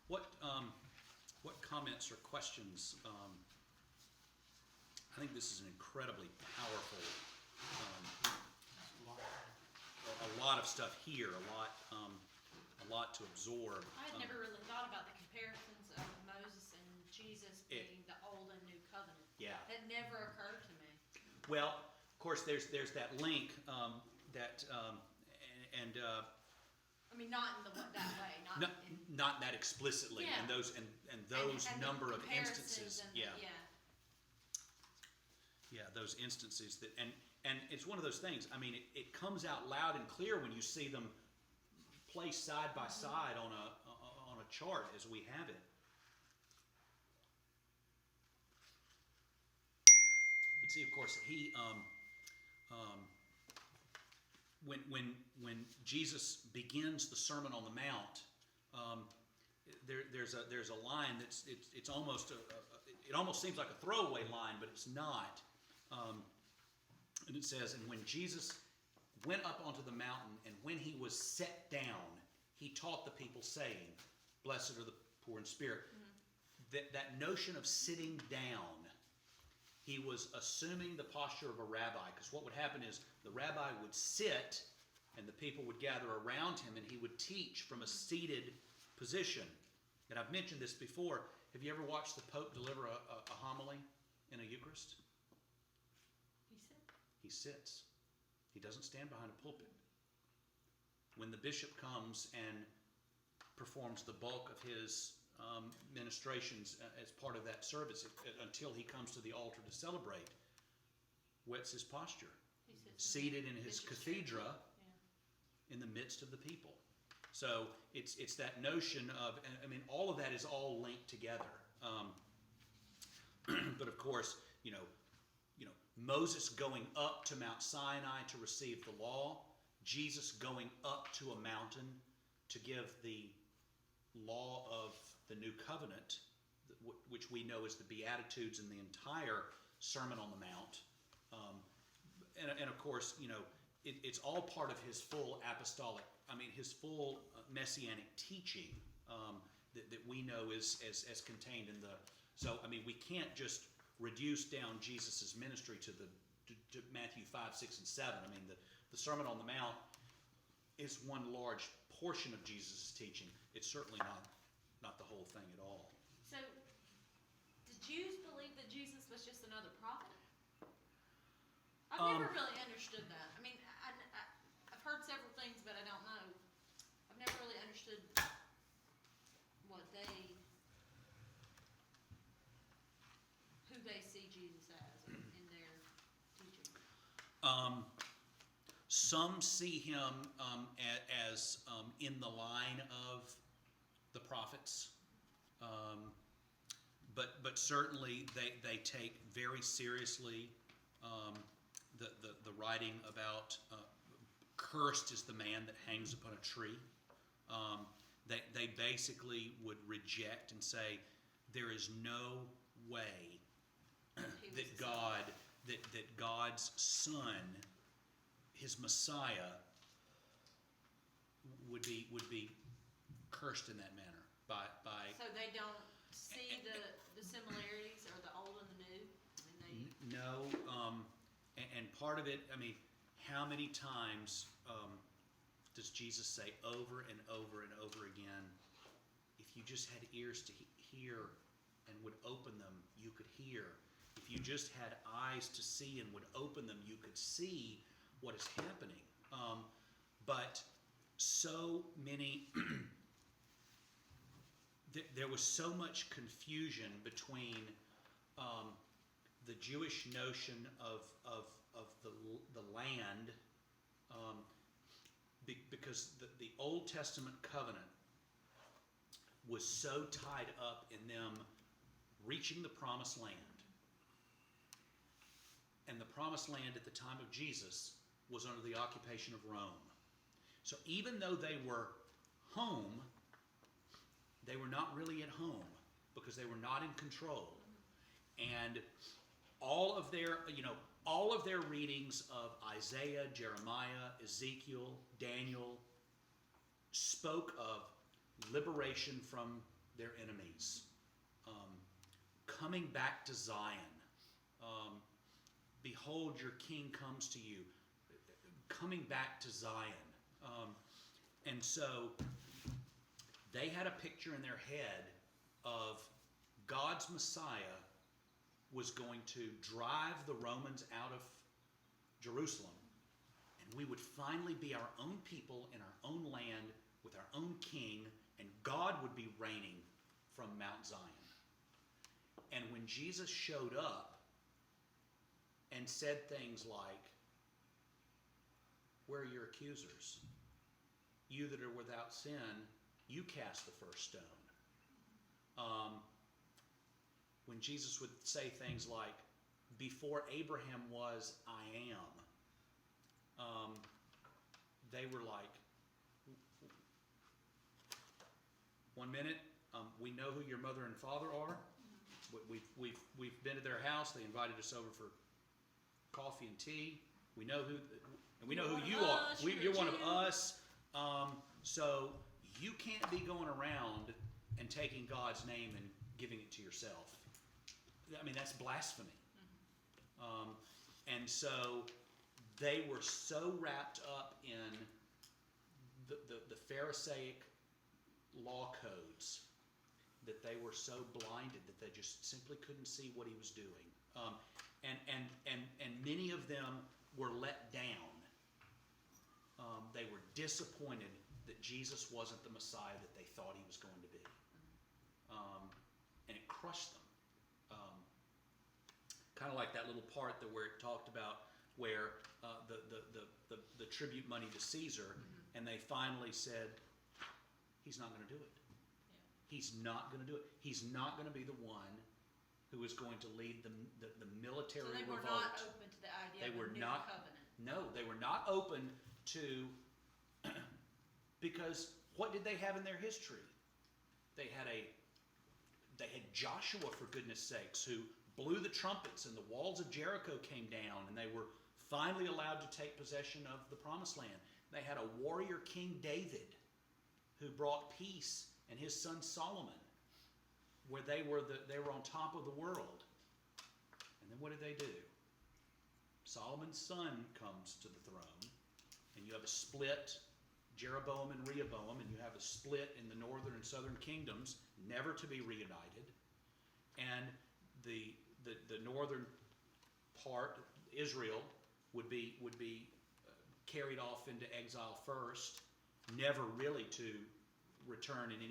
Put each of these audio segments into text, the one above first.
What comments or questions? I think this is an incredibly powerful, a lot of stuff here, a lot to absorb. I had never really thought about the comparisons of Moses and Jesus being the Old and New Covenant. Yeah. It never occurred to me. Well, of course, there's that link that I mean, not in that way. not that explicitly, Yeah. and those and number the of comparisons instances, and yeah, those instances that and it's one of those things. I mean, it comes out loud and clear when you see them placed side by side on a chart as we have it. But see, of course, he when Jesus begins the Sermon on the Mount, there's a line that's it's almost it almost seems like a throwaway line, but it's not. And it says, and when Jesus went up onto the mountain, and when he was set down, he taught the people, saying, "Blessed are the poor in spirit." Mm-hmm. That notion of sitting down, he was assuming the posture of a rabbi, because what would happen is the rabbi would sit, and the people would gather around him, and he would teach from a seated position. And I've mentioned this before. Have you ever watched the Pope deliver a homily in a Eucharist? He sits. He doesn't stand behind a pulpit. When the bishop comes and performs the bulk of his ministrations as part of that service, until he comes to the altar to celebrate, what's his posture? Seated in his cathedra in the midst of the people. So it's that notion of, I mean, all of that is all linked together. But of course, Moses going up to Mount Sinai to receive the law, Jesus going up to a mountain to give the law of the New Covenant, which we know is the Beatitudes and the entire Sermon on the Mount. And of course, it's all part of his full apostolic, his full messianic teaching that we know is as contained in the. So, we can't just reduce down Jesus' ministry to Matthew 5, 6, and 7. The Sermon on the Mount is one large portion of Jesus' teaching. It's certainly not the whole thing at all. So, the Jews believe that Jesus was just another prophet? I've never really understood that. I've heard several things, but I don't know. I've never really understood who they see Jesus as in their teaching. Some see him as in the line of the prophets, but certainly they take very seriously the writing about cursed is the man that hangs upon a tree. They basically would reject and say there is no way that God's Son, his Messiah, would be cursed in that manner by. So they don't see the similarities or the old and the new. No, and part of it, how many times does Jesus say over and over and over again, if you just had ears to hear and would open them, you could hear. If you just had eyes to see and would open them, you could see what is happening. But so many, there was so much confusion between the Jewish notion of the land, because the Old Testament covenant was so tied up in them reaching the promised land. And the promised land at the time of Jesus was under the occupation of Rome. So even though they were home, they were not really at home because they were not in control. And all of their readings of Isaiah, Jeremiah, Ezekiel, Daniel spoke of liberation from their enemies, coming back to Zion. Behold, your king comes to you. Coming back to Zion. And so they had a picture in their head of God's Messiah was going to drive the Romans out of Jerusalem. And we would finally be our own people in our own land with our own king, and God would be reigning from Mount Zion. And when Jesus showed up and said things like, where are your accusers? You that are without sin, you cast the first stone. When Jesus would say things like, before Abraham was, I am, they were like, 1 minute, we know who your mother and father are. We've been to their house. They invited us over for coffee and tea. We know who, and we know who you are. You're one of us. So you can't be going around and taking God's name and giving it to yourself. I mean, that's blasphemy. And so they were so wrapped up in the Pharisaic law codes that they were so blinded that they just simply couldn't see what he was doing. And many of them were let down. They were disappointed that Jesus wasn't the Messiah that they thought he was going to be. And it crushed them. Kind of like that little part where it talked about where the tribute money to Caesar, and they finally said, he's not going to do it. He's not going to do it. He's not going to be the one who is going to lead the military revolt. So they were not open to the idea of a new covenant. No, they were not open to, because what did they have in their history? They had Joshua, for goodness sakes, who blew the trumpets and the walls of Jericho came down and they were finally allowed to take possession of the promised land. They had a warrior King David who brought peace, and his son Solomon, where they were on top of the world. And then what did they do? Solomon's son comes to the throne, and you have a split, Jeroboam and Rehoboam, and you have a split in the northern and southern kingdoms, never to be reunited. And the northern part, Israel, would be carried off into exile first, never really to return in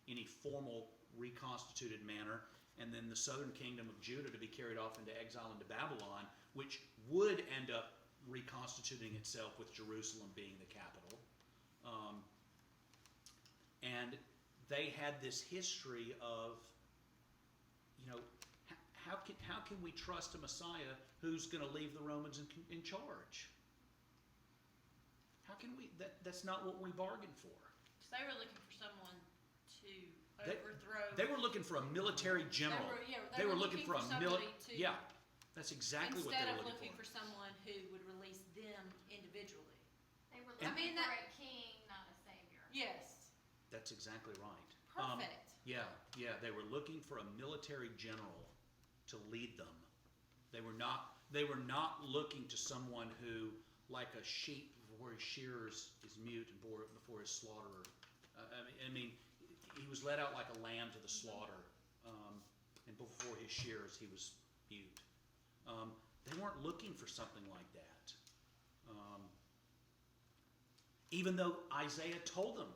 any formal reconstituted manner, and then the southern kingdom of Judah to be carried off into exile into Babylon, which would end up reconstituting itself with Jerusalem being the capital. And they had this history of, how can we trust a Messiah who's going to leave the Romans in charge? How can we? That's not what we bargained for. So they were looking for someone to overthrow. They were looking for a military general. They were looking for somebody to. Yeah, that's exactly what they were looking for. Instead of looking for someone who would release them individually. They were looking for a king, not a savior. Yes. That's exactly right. Perfect. Yeah. They were looking for a military general to lead them. They were not looking to someone who, like a sheep before his shearers is mute and before his slaughterer. I mean, he was led out like a lamb to the slaughter, and before his shearers he was mute. They weren't looking for something like that. Even though Isaiah told them,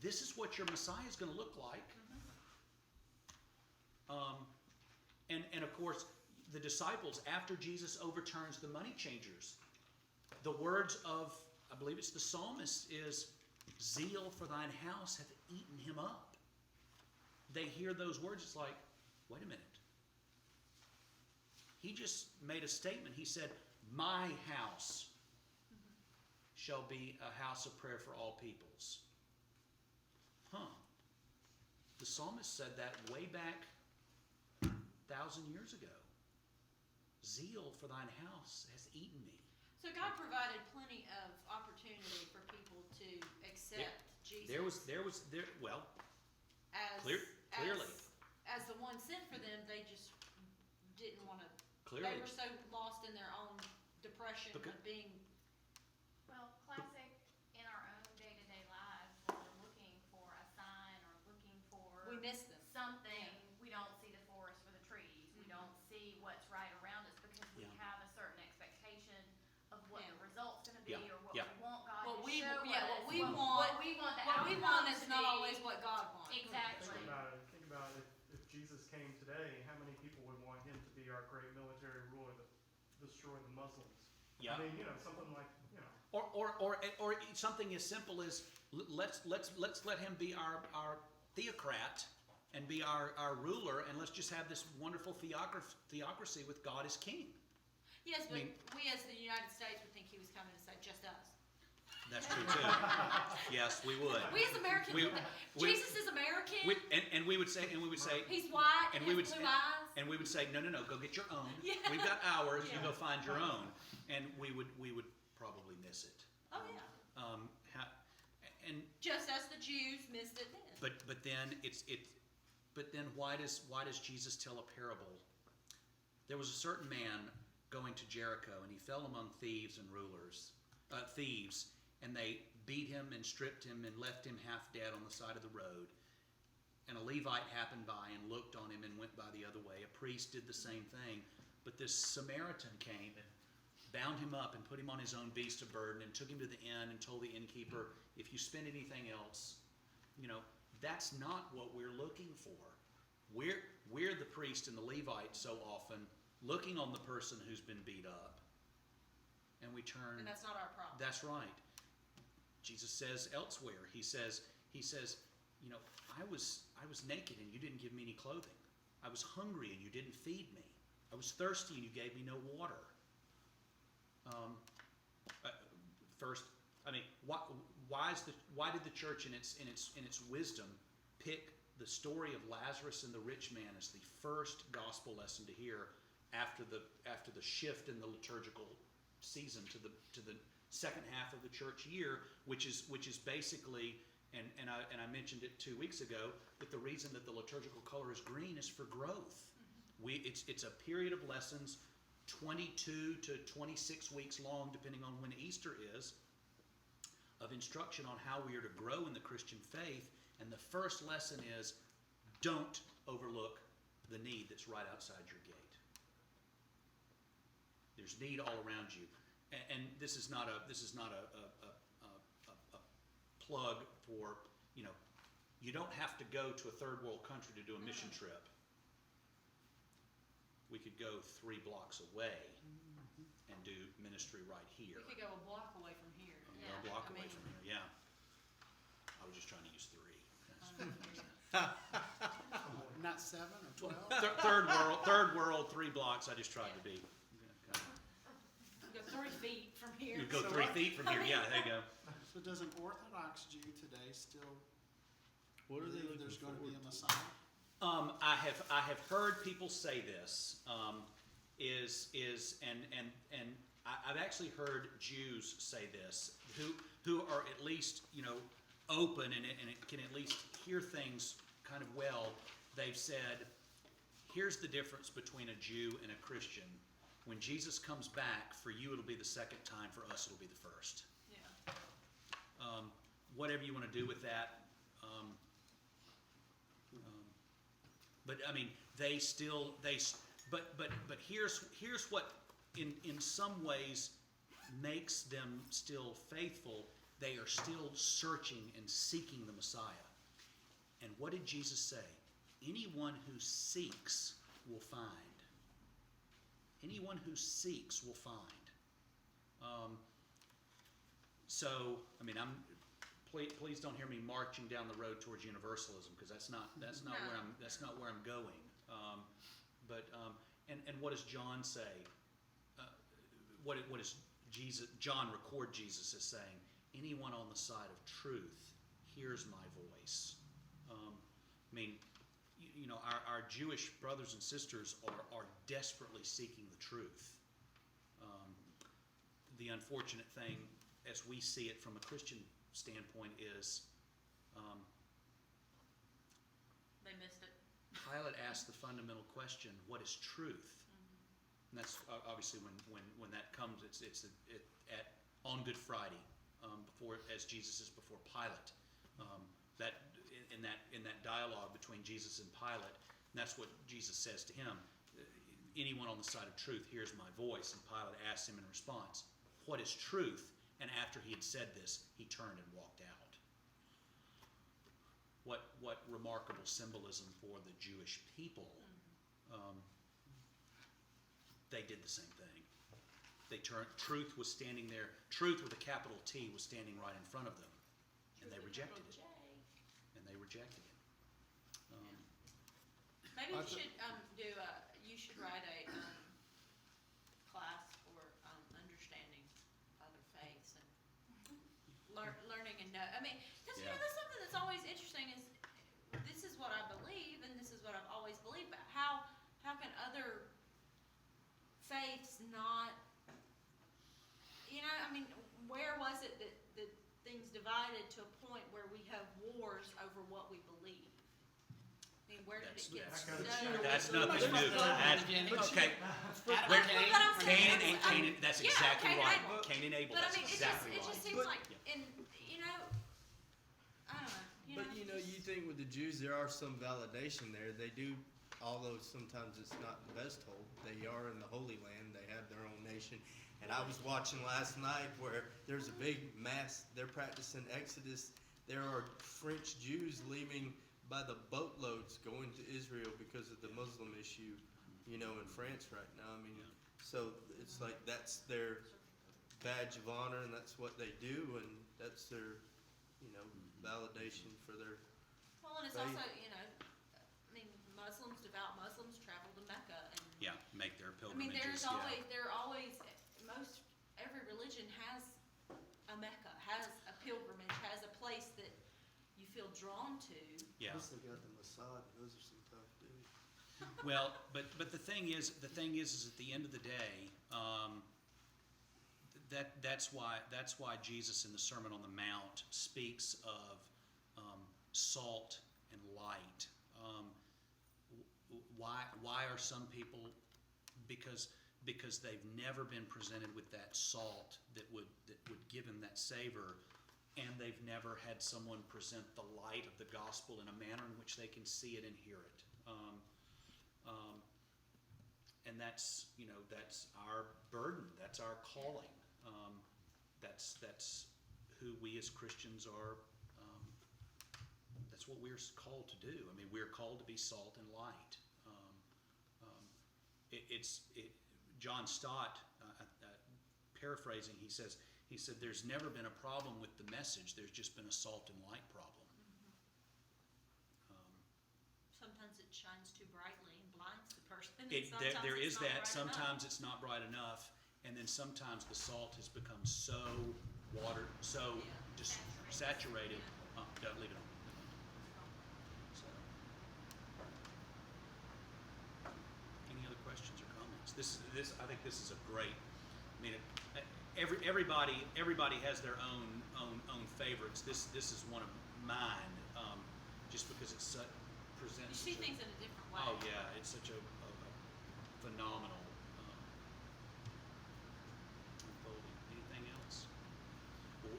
this is what your Messiah is going to look like. And of course, the disciples, after Jesus overturns the money changers, the words of, I believe it's the psalmist, is, zeal for thine house hath eaten him up. They hear those words, it's like, wait a minute. He just made a statement. He said, my house shall be a house of prayer for all peoples. The psalmist said that way back 1,000 years ago. Zeal for thine house has eaten me. So God provided plenty of opportunity for people to accept Jesus. Well, as clear. Clearly. as the one sent for them, they just didn't wanna, Clearly. they were so lost in their own depression Because- of being, Well, classic in our own day-to-day lives, when we're looking for a sign or looking for we missed them. something, we don't see the forest for the trees. We Mhm. don't see what's right around us because we Yeah. have a certain expectation of what Yeah. the result's gonna be Yeah, or what yeah. we want God What to we- show yeah, us. what we what want- we want the What we want outcome is to not be. always what God wants. Exactly. Think about it, if Jesus came today, how many people would want him to be our great military ruler that destroyed the Muslims? Yeah. I mean, something like, Or something as simple as let's let him be our theocrat and be our ruler, and let's just have this wonderful theocracy with God as king. Yes, but mean- we as the United States would think he was coming to say just us. That's true too. Yes, we would. We as Americans, We- would think, we- Jesus is American, And we would say he's white, and and we has would blue say- eyes. and we would say no, go get your own. Yeah. We've got ours. You Yeah. go find your own, and we would probably miss it. Oh, yeah. And Just as the Jews missed it then. but then but then why does Jesus tell a parable? There was a certain man going to Jericho, and he fell among thieves and thieves, and they beat him and stripped him and left him half dead on the side of the road. And a Levite happened by and looked on him and went by the other way. A priest did the same thing, but this Samaritan came and bound him up and put him on his own beast of burden and took him to the inn and told the innkeeper, if you spend anything else, that's not what we're looking for. We're the priest and the Levite so often looking on the person who's been beat up, and we turn. And that's not our problem. That's right. Jesus says elsewhere. He says, I was naked and you didn't give me any clothing. I was hungry and you didn't feed me. I was thirsty and you gave me no water. First, why did the church in its wisdom pick the story of Lazarus and the rich man as the first gospel lesson to hear after the shift in the liturgical season to the second half of the church year, which is basically, and I mentioned it 2 weeks ago, that the reason that the liturgical color is green is for growth. It's a period of lessons, 22 to 26 weeks long, depending on when Easter is, of instruction on how we are to grow in the Christian faith. And the first lesson is, don't overlook the need that's right outside your gate. There's need all around you, and this is not a plug for, you don't have to go to a third world country to do a mission trip. We could go 3 blocks away and do ministry right here. We could go a block away from here. A block I away mean- from here, yeah. I was just trying to use 3. Not 7 or 12? Third world, 3 blocks. I just tried to be. We go 3 feet from here. You go So 3 what- feet from here. Yeah, there you go. So does an Orthodox Jew today still What are they believe looking there's going to be forward a to? Messiah? I have heard people say this. I've actually heard Jews say this who are at least open and it can at least hear things kind of well. They've said, here's the difference between a Jew and a Christian. When Jesus comes back, for you it'll be the second time. For us it'll be the first. Yeah. Whatever you want to do with that. But I mean, but here's what in some ways makes them still faithful. They are still searching and seeking the Messiah. And what did Jesus say? Anyone who seeks will find. Anyone who seeks will find. So, I mean, please don't hear me marching down the road towards universalism, because that's not where I'm going. And what does John say? What does John record Jesus as saying? Anyone on the side of truth hears my voice. I mean, our Jewish brothers and sisters are desperately seeking the truth. The unfortunate thing, as we see it from a Christian standpoint, is They missed it. Pilate asked the fundamental question, what is truth? And that's obviously when that comes, on Good Friday, as Jesus is before Pilate. That in that dialogue between Jesus and Pilate, and that's what Jesus says to him. Anyone on the side of truth hears my voice. And Pilate asks him in response, what is truth? And after he had said this, he turned and walked out. What remarkable symbolism for the Jewish people. They did the same thing. Truth was standing there. Truth with a capital T was standing right in front of them. And they rejected it. It. Maybe you should you should write a class for understanding other faiths and learning and know. I mean, because Yeah. that's something that's always interesting. Is this is what I believe and this is what I've always believed. But how can other faiths not? I mean, where was it that things divided to a point where we have wars over what we believe? I mean, where did it get so? That's nothing new. Okay. But I'm saying, Cain, that's yeah, exactly Cain and right. Abel. Cain and Abel, But I that's mean, exactly it right. just seems But- like, I don't know. But you think with the Jews, there are some validation there. They do, although sometimes it's not the best hold, they are in the Holy Land. They have their own nation. And I was watching last night where there's a big mass, they're practicing Exodus. There are French Jews leaving by the boatloads going to Israel because of the Muslim issue, in France right now. I mean, so it's like that's their badge of honor and that's what they do and that's their, validation for their Well, and it's faith. also, devout Muslims travel to Mecca and. Yeah, make their I mean, pilgrimages. every religion has a Mecca, has a pilgrimage, has a place that you feel drawn to. Yeah. Plus they got the Mossad. Those are some tough dudes. Well, but the thing is at the end of the day, that's why Jesus in the Sermon on the Mount speaks of salt and light. Why are some people? Because they've never been presented with that salt that would give them that savor, and they've never had someone present the light of the gospel in a manner in which they can see it and hear it. And that's our burden. That's our calling. That's who we as Christians are. That's what we're called to do. I mean, we're called to be salt and light. John Stott, paraphrasing, he said, there's never been a problem with the message. There's just been a salt and light problem. Sometimes it shines too brightly and blinds the person. And There is sometimes it's not that. bright Sometimes enough. it's not bright enough, and then sometimes the salt has become so just saturated. Don't leave it on. So, any other questions or comments? I think this is a great. I mean, everybody has their own favorites. This is one of mine, just because it presents. You see things in a different way. Oh yeah, it's such a phenomenal unfolding. Anything else? Well,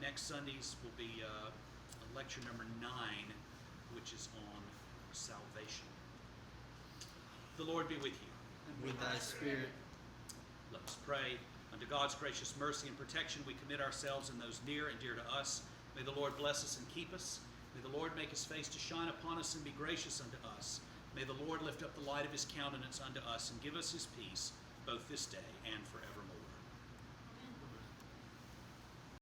next Sundays will be lecture number 9, which is on salvation. The Lord be with you. With thy spirit. Let us pray. Unto God's gracious mercy and protection we commit ourselves and those near and dear to us. May the Lord bless us and keep us. May the Lord make his face to shine upon us and be gracious unto us. May the Lord lift up the light of his countenance unto us and give us his peace, both this day and forevermore.